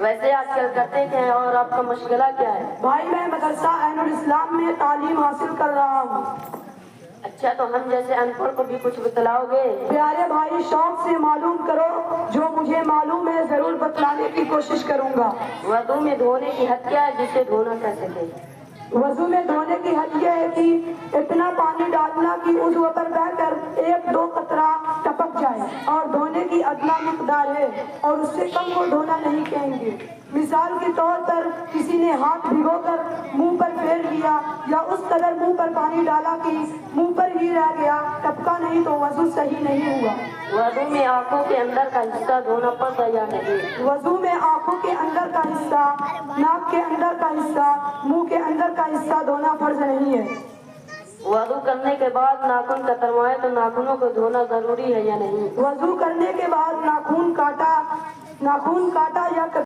ویسے آج کل کرتے کیا ہیں اور آپ کا مشغلہ کیا ہے؟ بھائی میں مدرسہ عین الاسلام میں تعلیم حاصل کر رہا ہوں۔ اچھا، تو ہم جیسے ان پڑھ کو بھی کچھ بتلاؤ گے؟ پیارے بھائی شوق سے معلوم کرو، جو مجھے معلوم ہے ضرور بتلانے کی کوشش کروں گا۔ وضو میں دھونے کی حد کیا ہے جسے دھونا کر سکے؟ وضو میں دھونے کی حد یہ ہے کہ اتنا پانی ڈالنا کہ عضو پر بہ کر 1-2 قطرہ ٹپک جائے، اور دھونے کی ادنا مقدار ہے، اور اس سے کم کو دھونا نہیں کہیں گے۔ مثال کے طور پر کسی نے ہاتھ بھگو کر منہ پر پھیر لیا، یا اس قدر منہ پر پانی ڈالا کہ منہ پر ہی رہ گیا، ٹپکا نہیں، تو وضو صحیح نہیں ہوا۔ وضو میں آنکھوں کے اندر کا حصہ دھونا پڑتا یا نہیں؟ وضو میں آنکھوں کے اندر کا حصہ، ناک کے اندر کا حصہ، منہ کے اندر کا حصہ دھونا فرض نہیں ہے۔ وضو کرنے کے بعد ناخن کتروائے تو ناخنوں کو دھونا ضروری ہے یا نہیں؟ وضو کرنے کے بعد ناخون کاٹا یا